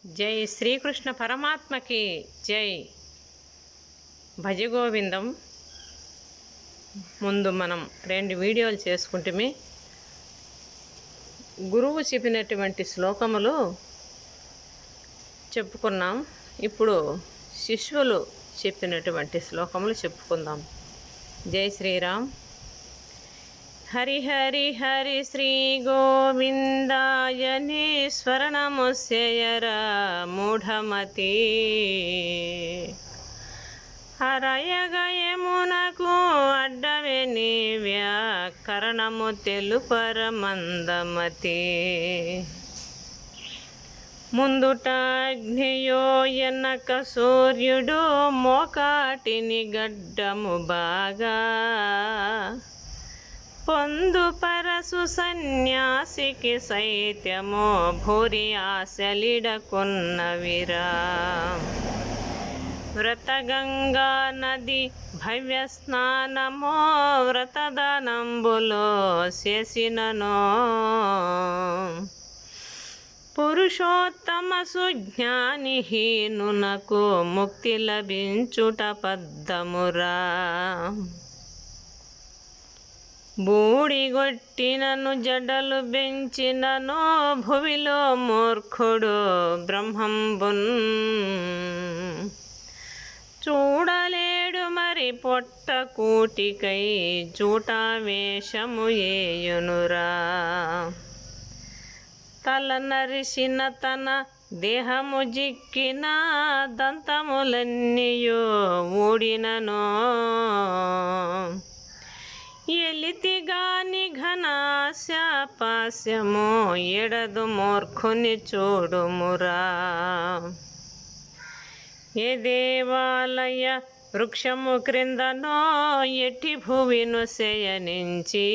జై శ్రీకృష్ణ పరమాత్మకి జై. భజగోవిందం. ముందు మనం 2 వీడియోలు చేసుకుంటే గురువు చెప్పినటువంటి శ్లోకములు చెప్పుకున్నాం. ఇప్పుడు శిష్యులు చెప్పినటువంటి శ్లోకములు చెప్పుకుందాం. జై శ్రీరామ్. హరి హరి హరి శ్రీ గోవిందాయనేశ్వర నమోస్యర మూఢమతి. హరయగయమునకు అడ్డవెని వ్యాకరణము తెలుపర మందమతి. ముందుట అగ్నియో ఎన్నక సూర్యుడు మోకాటిని గడ్డము బాగా. పొందు పరసు సన్యాసికి సైత్యమో భూరి ఆశలిడకున్నవిరా. వ్రతగంగా నది భవ్య స్నానమో వ్రతదానంబులో చేసిననో. పురుషోత్తమ సుజ్ఞానిహీనునకు ముక్తి లభించుట పద్దమురా. బూడిగొట్టినను జడలు బెంచిననో భువిలో మూర్ఖుడు బ్రహ్మంబున్. చూడలేడు మరి పొట్ట కూటికై జూటా వేషము ఏయునురా. తల నరిసిన తన దేహము జిక్కిన దంతములన్నీయో ఊడిననో. ఎలితిగాని ఘనాశాపాస్యము ఎడదు మూర్ఖుని చూడుమురా. ఏ దేవాలయ వృక్షము క్రిందనో ఎట్టి భువిను శయనించి.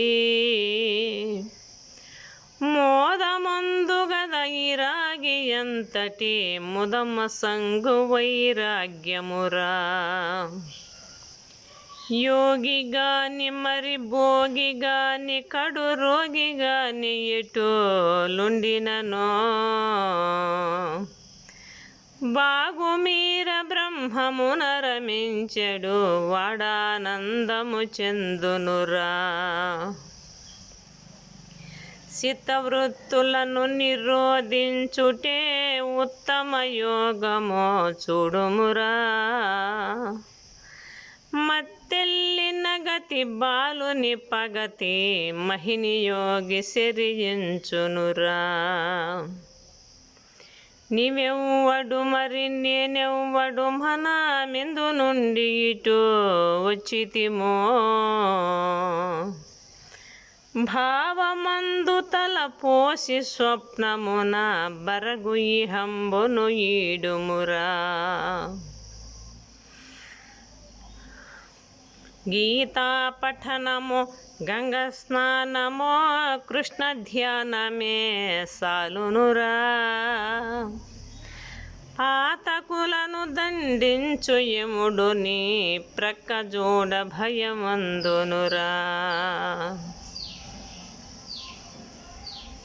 మోదమందు గదైరాగి ఎంతటి ముదమ సంగు వైరాగ్యమురా. యోగి గాని మరి భోగి గాని కడు రోగి గాని ఎటోలుండిననో. బాగుమీర బ్రహ్మమున రమించెడు వాడానందము చెందునురా. చిత్తవృత్తులను నిరోధించుటే ఉత్తమ యోగమో చూడుమురా. మత్తెల్లిన గతి బాలుని పగతి మహిని యోగి శరించునురా. నీవెవ్వడు మరి నేనెవ్వడు మన మెందు నుండి ఇటు వచ్చితిమో. భావమందు తల పోసి స్వప్నమున బరగు ఇహంబును ఈడుమురా. గీతా పఠనము గంగ స్నానమో కృష్ణ ధ్యానమే సాలునురా. పాతకులను దండించు యముడు నీ ప్రక్క జోడ భయమందునురా.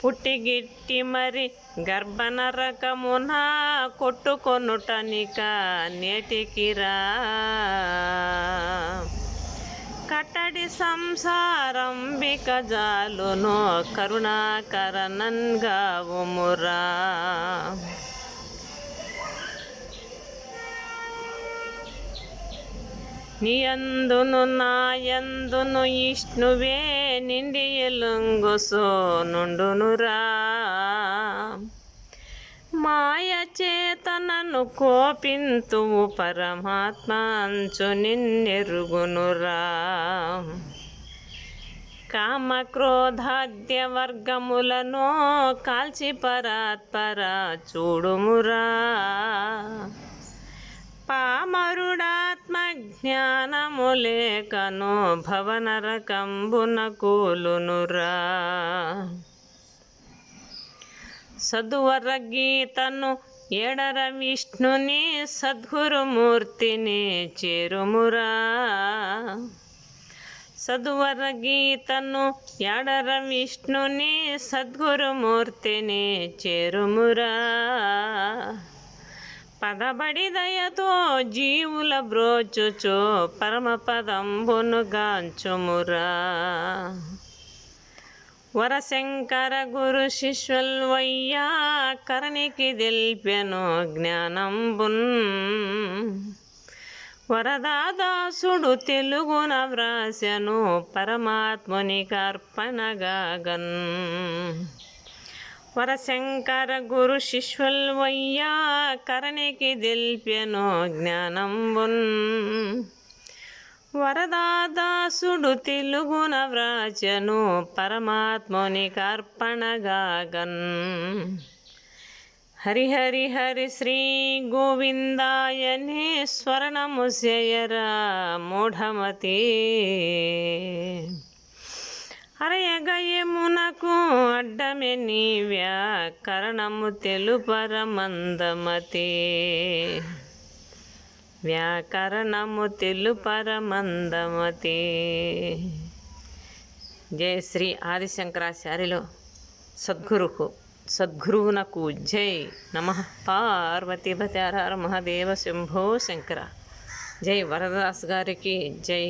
పుట్టిగిట్టి మరి గర్భనరకమున కొట్టుకొనుటనిక నేటికిరా. కట్టడి సంసారం బికజాలునో కరుణాకరనంగావుమురా. నీయందును నాయందును ఇష్ణువే నిండి ఎలుంగుసో నుండునురా. మాయ చేతనను కోపింతువు పరమాత్మ అంచు నిన్నెరుగునురా. కామ క్రోధాద్య వర్గములను కాల్చి పరాత్పర చూడుమురా. పామరుడాత్మ జ్ఞానము లేకను భవనరకంబున కూలునురా. సద్వర గీతను ఎడర విష్ణుని సద్గురుమూర్తిని చేరుమురా. సద్వర గీతను ఎడర విష్ణుని సద్గురుమూర్తిని చేరుమురా. పదబడి దయతో జీవుల బ్రోచుచు పరమపదంబును గాంచుమురా. వరశంకర గురు శిష్యుల్వయ్యా కరణికి దిల్పెను జ్ఞానంబున్. వరదాదాసుడు తెలుగున వ్రాసెను పరమాత్మునికి అర్పణగాగన్. వరశంకర గురు శిష్యుల్వయ్యా కరణికి దిల్పెను జ్ఞానంబున్. వరదాదాసుడు తెలుగున వ్రాచెను పరమాత్మునికి అర్పణగాగన్. హరి హరి హరి శ్రీ గోవిందాయనే స్వర్ణము చేయరా మూఢమతి. అరయగయమునకు అడ్డమే నీ వ్యాకరణము తెలుపర మందమతి. వ్యాకరణము తెలుపర మందమతి. జయ శ్రీ ఆదిశంకరాచార్యులు సద్గురువునకు జై. నమః పార్వతీపతి హర హర మహాదేవ శంభో శంకర. జై వరదాస్ గారికి జై.